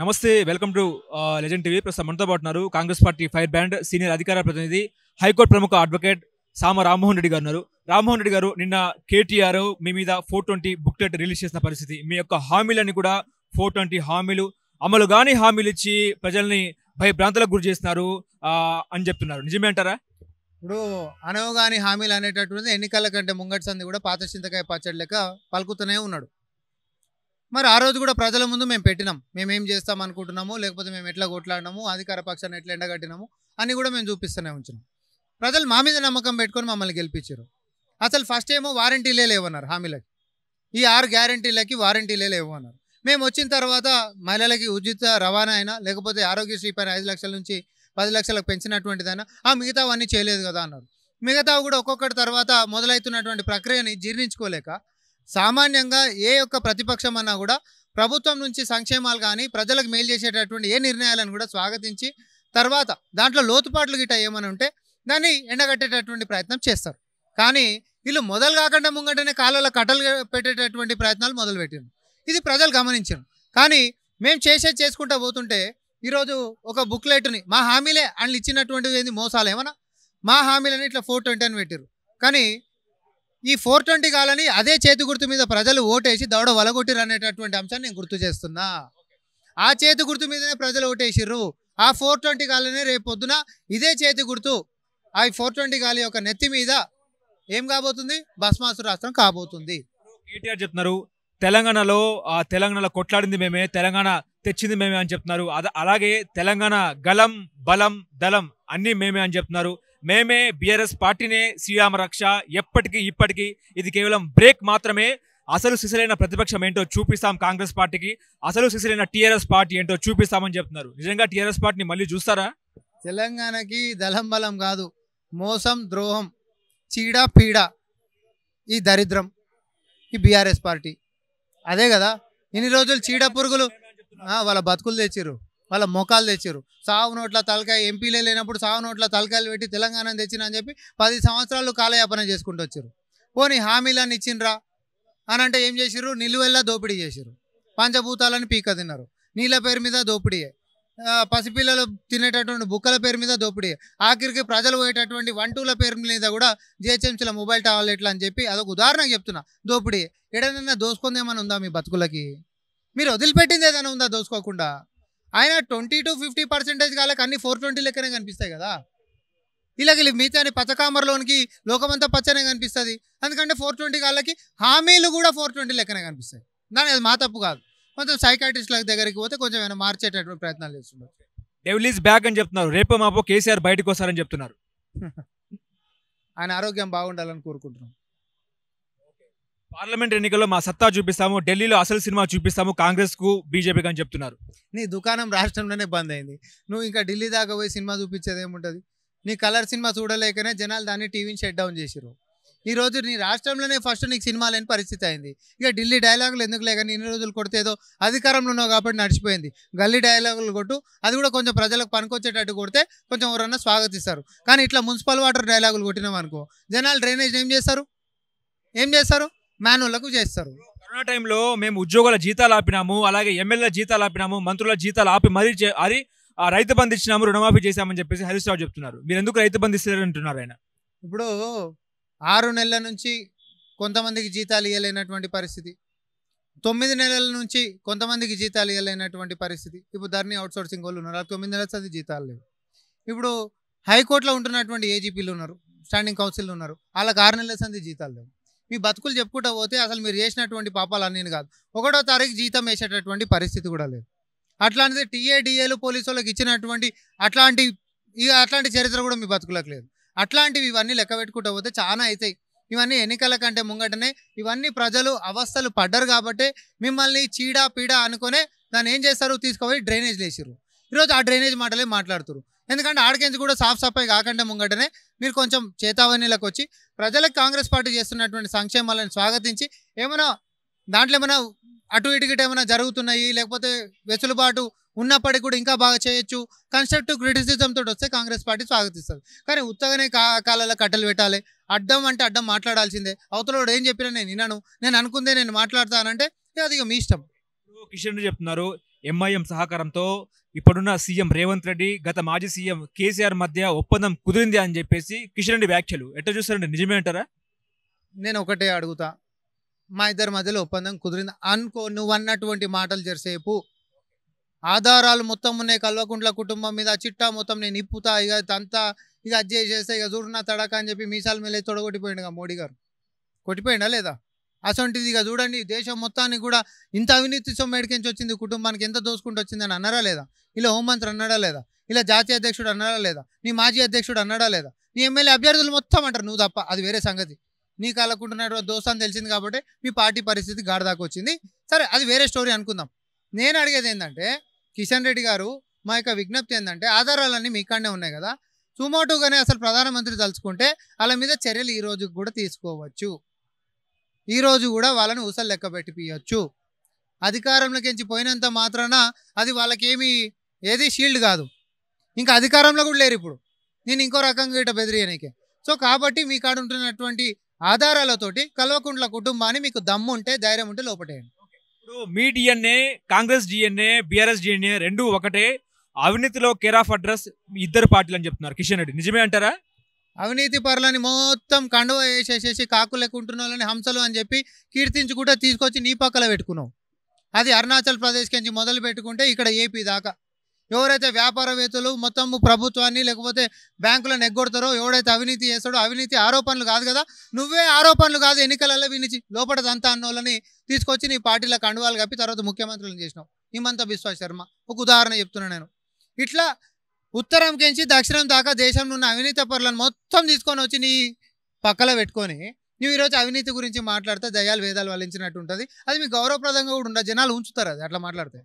నమస్తే, welcome to legend TV. ప్రస్తుతం మనతో పాటు ఉన్నారు Congress party fire band senior అధికార ప్రతినిధి, హైకోర్టు ప్రముఖ అడ్వకేట్ సామ రామ్మోహన్ రెడ్డి గారు ఉన్నారు. రామ్మోహన్ రెడ్డి గారు, నిన్న కేటీఆర్ మీ మీద 420 బుక్లెట్ రిలీజ్ చేసిన పరిస్థితి, మీ యొక్క హామీలన్నీ కూడా 420 హామీలు అమలు గాని హామీలు ఇచ్చి ప్రజల్ని భయభ్రాంతులకు గురి చేస్తున్నారు అని చెప్తున్నారు. నిజమే అంటారా? ఇప్పుడు అనవగాని హామీలు అనేటటువంటిది ఎన్నికల కంటే ముంగటి సంది కూడా పాత చింతకాయ పచ్చడి లెక్క పలుకుతూనే ఉన్నాడు. మరి ఆ రోజు కూడా ప్రజల ముందు మేము పెట్టినాం, మేమేం చేస్తాం అనుకుంటున్నాము, లేకపోతే మేము ఎట్లా కొట్లాడినాము, అధికార పక్షాన్ని ఎట్లా ఎండగట్టినాము అని కూడా మేము చూపిస్తూనే ఉంచినాం. ప్రజలు మా మీద నమ్మకం పెట్టుకొని మమ్మల్ని గెలిపించారు. అసలు ఫస్ట్ ఏమో వారంటీలే లేవన్నారు హామీలకి, ఈ 6 గ్యారంటీలకి వారంటీలే లేవన్నారు. మేము వచ్చిన తర్వాత మహిళలకి ఉచిత రవాణా అయినా, లేకపోతే ఆరోగ్యశ్రీ పైన 5 లక్షల నుంచి 10 లక్షలకు పెంచినటువంటిదైనా ఆ మిగతావన్నీ చేయలేదు కదా అన్నారు. మిగతావి కూడా ఒక్కొక్కటి తర్వాత మొదలవుతున్నటువంటి ప్రక్రియని జీర్ణించుకోలేక సామాన్యంగా ఏ యొక్క ప్రతిపక్షం అన్నా కూడా ప్రభుత్వం నుంచి సంక్షేమాలు కానీ ప్రజలకు మేలు చేసేటటువంటి ఏ నిర్ణయాలను కూడా స్వాగతించి తర్వాత దాంట్లో లోతుపాట్లు గిట్ట ఏమైనా ఉంటే దాన్ని ఎండగట్టేటటువంటి ప్రయత్నం చేస్తారు. కానీ వీళ్ళు మొదలు కాకుండా ముంగటనే కాళ్ళలో కట్టలు పెట్టేటటువంటి ప్రయత్నాలు మొదలుపెట్టారు. ఇది ప్రజలు గమనించారు. కానీ మేము చేసుకుంటూ పోతుంటే ఈరోజు ఒక బుక్లెట్ని మా హామీలే అని ఇచ్చినటువంటిది ఏంది మోసాలు ఏమన్నా, మా హామీలని ఇట్లా 420 అని పెట్టారు. కానీ ఈ 420 కాలని అదే చేతి గుర్తు మీద ప్రజలు ఓటేసి దౌడ వలగొట్టిరు అనేటటువంటి అంశాన్ని నేను గుర్తు చేస్తున్నా. ఆ చేతి గుర్తు మీదనే ప్రజలు ఓటేసిర్రు. ఆ 420 కాలనే రేపు పొద్దున ఇదే చేతి గుర్తు ఆ 420 కాలి యొక్క నెత్తి మీద ఏం కాబోతుంది, భస్మాసుర రాష్ట్రం కాబోతుంది. కేటీఆర్ చెప్తున్నారు తెలంగాణలో కొట్లాడింది మేమే, తెలంగాణ తెచ్చింది మేమే అని చెప్తున్నారు. అలాగే తెలంగాణ గలం బలం దళం అన్ని మేమే అని చెప్తున్నారు. మేమే బీఆర్ఎస్ పార్టీనే శ్రీరామ రక్ష, ఎప్పటికీ ఇప్పటికీ ఇది కేవలం బ్రేక్ మాత్రమే. అసలు సిసలైన ప్రతిపక్షం ఏంటో చూపిస్తాం కాంగ్రెస్ పార్టీకి, అసలు సిసలైన టీఆర్ఎస్ పార్టీ ఏంటో చూపిస్తామని చెప్తున్నారు. నిజంగా టీఆర్ఎస్ పార్టీని మళ్ళీ చూస్తారా? తెలంగాణకి దళం బలం కాదు, మోసం ద్రోహం చీడ పీడ ఈ దరిద్రం ఈ బీఆర్ఎస్ పార్టీ. అదే కదా ఇన్ని రోజులు చీడ పురుగులు వాళ్ళ బతుకులు తెచ్చిర్రు, వాళ్ళ మొఖాలు తెచ్చారు. సావు నోట్ల తలకాయ ఎంపీలే లేనప్పుడు సావు నోట్ల తలకాయలు పెట్టి తెలంగాణను తెచ్చిన అని చెప్పి 10 సంవత్సరాలు కాలయాపన చేసుకుంటూ వచ్చారు. పోనీ హామీలను ఇచ్చిండ్రా అని అంటే ఏం చేసిర్రు, నిలువెల్లా దోపిడీ చేసిర్రు. పంచభూతాలను పీక తిన్నారు, నీళ్ళ పేరు మీద దోపిడీ, పసిపిల్లలు తినేటటువంటి బుక్కల పేరు మీద దోపిడీ, ఆఖరికి ప్రజలు పోయేటటువంటి 1-2ల పేరు మీద కూడా జిహెచ్ఎంసీల మొబైల్ టాబ్లెట్లు అని చెప్పి అదొక ఉదాహరణకు చెప్తున్నా. దోపిడీ ఎడనన్నా దోసుకుంది ఏమైనా ఉందా మీ బతుకులకి? మీరు వదిలిపెట్టింది ఏదైనా ఉందా దోసుకోకుండా? ఆయన 20-50% కాళ్ళకి అన్ని 420 లెక్కనే కనిపిస్తాయి కదా. ఇలాగ మిగతా పచ్చకామరలోనికి లోకమంతా పచ్చనే కనిపిస్తుంది. ఎందుకంటే 420 కాళ్ళకి హామీలు కూడా 420 లెక్కనే కనిపిస్తాయి. దాని అది మా తప్పు కాదు. కొంచెం సైకాట్రిస్టుల దగ్గరికి పోతే కొంచెం ఏమైనా మార్చేటటువంటి ప్రయత్నాలు చేస్తున్నారు. డెవిల్ ఈజ్ బ్యాక్ అని చెప్తున్నారు. రేపు మాపో కేసీఆర్ బయటకు వస్తారని చెప్తున్నారు. ఆయన ఆరోగ్యం బాగుండాలని కోరుకుంటున్నాం. పార్లమెంట్ ఎన్నికల్లో మా సత్తా చూపిస్తాము, ఢిల్లీలో అసలు సినిమా చూపిస్తాము కాంగ్రెస్ కు బీజేపీకి అని చెప్తున్నారు. నీ దుకాణం రాష్ట్రంలోనే బంద్ అయింది, నువ్వు ఇంకా ఢిల్లీ దాకా పోయి సినిమా చూపించేది ఏముంటుంది? నీ కలర్ సినిమా చూడలేకనే జనాలు దాన్ని టీవీని షట్ డౌన్ చేసిరు. ఈరోజు నీ రాష్ట్రంలోనే ఫస్ట్ నీకు సినిమా లేని పరిస్థితి అయింది. ఇక ఢిల్లీ డైలాగులు ఎందుకు లేక ఇన్ని రోజులు కొడితే ఏదో అధికారంలో ఉన్నావు కాబట్టి నడిచిపోయింది. గల్లీ డైలాగులు కొట్టు, అది కూడా కొంచెం ప్రజలకు పనికొచ్చేటట్టు కొడితే కొంచెం ఎవరన్నా స్వాగతిస్తారు. కానీ ఇట్లా మున్సిపల్ వాటర్ డైలాగులు కొట్టినాం అనుకో, జనాలు డ్రైనేజ్ ఏం చేస్తారు? మాన్యువల్లకు చేస్తారు. కరోనా టైంలో మేము ఉద్యోగుల జీతాలు ఆపినాము, అలాగే ఎమ్మెల్యేల జీతాలు ఆపినాము, మంత్రుల జీతాలు ఆపి మరీ అది రైతు బంధు ఇచ్చినాము, రుణమాఫీ చేశామని చెప్పేసి హరీష్ రావు చెప్తున్నారు. మీరు ఎందుకు రైతు బంధు ఇస్తారని అంటున్నారు ఆయన? ఇప్పుడు 6 నెలల నుంచి కొంతమందికి జీతాలు ఇవ్వలేనటువంటి పరిస్థితి, 9 నెలల నుంచి కొంతమందికి జీతాలు ఇవ్వలేనటువంటి పరిస్థితి. ఇప్పుడు ధర్నీ అవుట్సోర్సింగ్ వాళ్ళు ఉన్నారు, 9 నెలల సంది జీతాలు లేవు. ఇప్పుడు హైకోర్టులో ఉంటున్నటువంటి ఏజీపీలు ఉన్నారు, స్టాండింగ్ కౌన్సిల్ ఉన్నారు, వాళ్ళకి 6 నెలల సంది జీతాలు లేవు. మీ బతుకులు చెప్పుకుంటూ పోతే అసలు మీరు చేసినటువంటి పాపాలు అన్నీ కాదు, 1వ తారీఖు జీతం వేసేటటువంటి పరిస్థితి కూడా లేదు. అట్లాంటిది టీఏడిఏలు పోలీసు వాళ్ళకి ఇచ్చినటువంటి అట్లాంటి చరిత్ర కూడా మీ బతుకులకు లేదు. అట్లాంటివి ఇవన్నీ లెక్క పెట్టుకుంటూ పోతే చాలా అవుతాయి. ఇవన్నీ ఎన్నికల కంటే ముంగటనే ఇవన్నీ ప్రజలు అవస్థలు పడ్డారు కాబట్టి మిమ్మల్ని చీడ పీడ అనుకునే దాన్ని ఏం చేస్తారు, తీసుకుపోయి డ్రైనేజ్ వేసిర్రు. ఈరోజు ఆ డ్రైనేజ్ మాటలే మాట్లాడుతారు. ఎందుకంటే ఆడికెంచి కూడా సాఫ్ సఫాయి కాకుండా ముంగటనే మీరు కొంచెం చేతావన్నీలకు వచ్చి ప్రజలకు కాంగ్రెస్ పార్టీ చేస్తున్నటువంటి సంక్షేమాలను స్వాగతించి ఏమైనా దాంట్లో ఏమైనా అటు ఇటుగిట ఏమైనా జరుగుతున్నాయి, లేకపోతే వెసులుబాటు ఉన్నప్పటికీ కూడా ఇంకా బాగా చేయొచ్చు, కన్స్ట్రక్టివ్ క్రిటిసిజం తోటి వస్తే కాంగ్రెస్ పార్టీ స్వాగతిస్తుంది. కానీ ఉత్తగానే కాళ్ళలో కట్టలు పెట్టాలి, అడ్డం అంటే అడ్డం మాట్లాడాల్సిందే. అవతల ఏం చెప్పినా నేను వినను, నేను అనుకుందే నేను మాట్లాడతానంటే అది ఇక మీ ఇష్టం. కిషన్ రెడ్డి చెప్తున్నారు ఎంఐఎం సహకారంతో ఇప్పుడున్న సీఎం రేవంత్ రెడ్డి గత మాజీ సీఎం కేసీఆర్ మధ్య ఒప్పందం కుదిరింది అని చెప్పేసి కిషన్ రెడ్డి వ్యాఖ్యలు ఎట్లా చూస్తారండి, నిజమే అంటారా? నేను ఒకటే అడుగుతా, మా ఇద్దరి మధ్యలో ఒప్పందం కుదిరింది అనుకో, నువ్వు అన్నటువంటి మాటలు జరిసేపు ఆధారాలు మొత్తం ఉన్నాయి కల్వకుంట్ల కుటుంబం మీద, చిట్టా మొత్తం నేను ఇప్పుతా, ఇక అంతా ఇక అది చేసేస్తే ఇక చూడున్నా తడక అని చెప్పి మీసాల మీద తొడగొట్టిపోయిండుగా మోడీ గారు. కొట్టిపోయిండా లేదా? అసొంటిది ఇక చూడండి, దేశం మొత్తానికి కూడా ఇంత అవినీతి సొమ్ము ఎడికించి వచ్చింది, కుటుంబానికి ఎంత దోసుకుంటూ వచ్చిందని అన్నారా లేదా? ఇలా హోంమంత్రి అన్నాడా లేదా? ఇలా జాతీయ అధ్యక్షుడు అన్నాడా లేదా? నీ మాజీ అధ్యక్షుడు అన్నాడా లేదా? నీ ఎమ్మెల్యే అభ్యర్థులు మొత్తం అంటారు, నువ్వు తప్ప. అది వేరే సంగతి. నీకు అలాకుంటున్నటువంటి దోస్తాన్ని తెలిసింది కాబట్టి మీ పార్టీ పరిస్థితి గాడిదాకా వచ్చింది. సరే, అది వేరే స్టోరీ అనుకుందాం. నేను అడిగేది ఏంటంటే, కిషన్ రెడ్డి గారు, మా యొక్క విజ్ఞప్తి ఏంటంటే, ఆధారాలన్నీ మీ కాడనే ఉన్నాయి కదా, సుమోటోగానే అసలు ప్రధానమంత్రి తలుచుకుంటే వాళ్ళ మీద చర్యలు ఈ రోజు కూడా తీసుకోవచ్చు. ఈ రోజు కూడా వాళ్ళని ఊసలు లెక్క పెట్టిపియచ్చు. అధికారంలోకి ఎంచి పోయినంత మాత్రాన అది వాళ్ళకేమి ఏది షీల్డ్ కాదు. ఇంకా అధికారంలో కూడా లేరు ఇప్పుడు, నేను ఇంకో రకంగా ఇట బెదిరియనికే. సో కాబట్టి మీ కాడ ఉంటున్నటువంటి ఆధారాలతోటి కల్వకుంట్ల కుటుంబాన్ని మీకు దమ్ము ఉంటే, ధైర్యం ఉంటే లోపటేయండి. ఇప్పుడు మీ DNA, Congress DNA, BRS DNA రెండు ఒకటే, అవినీతిలో కేర్ ఆఫ్ అడ్రస్ ఇద్దరు పార్టీలు అని చెప్తున్నారు కిషన్ రెడ్డి, నిజమే అంటారా? అవినీతి పరులని మొత్తం కండువ వేసేసేసి కాకు లెక్కుంటున్న వాళ్ళని హంసలు అని చెప్పి కీర్తించుకుంటే తీసుకొచ్చి నీ పక్కల పెట్టుకున్నావు. అది అరుణాచల్ ప్రదేశ్కి నుంచి మొదలు పెట్టుకుంటే ఇక్కడ ఏపీ దాకా ఎవరైతే వ్యాపారవేత్తలు మొత్తం ప్రభుత్వాన్ని లేకపోతే బ్యాంకులను ఎగ్గొడతారో, ఎవడైతే అవినీతి చేస్తాడో, అవినీతి ఆరోపణలు కాదు కదా, నువ్వే ఆరోపణలు కాదు ఎన్నికలలో వినిచి లోపడదంతా అన్నోళ్ళని తీసుకొచ్చి నీ పార్టీలో కండువాలు కప్పి తర్వాత ముఖ్యమంత్రులను చేసినావు. హిమంత బిశ్వా శర్మ ఒక ఉదాహరణ చెప్తున్నా నేను. ఇట్లా ఉత్తరంకించి దక్షిణం దాకా దేశంలో ఉన్న అవినీతి పరులను మొత్తం తీసుకొని వచ్చి నీ పక్కల పెట్టుకొని నువ్వు ఈరోజు అవినీతి గురించి మాట్లాడితే దయాలు వేదాలు వల్లించినట్టు ఉంటుంది. అది మీకు గౌరవప్రదంగా కూడా ఉండదు, జనాలు ఉంచుతారు అది అట్లా మాట్లాడితే.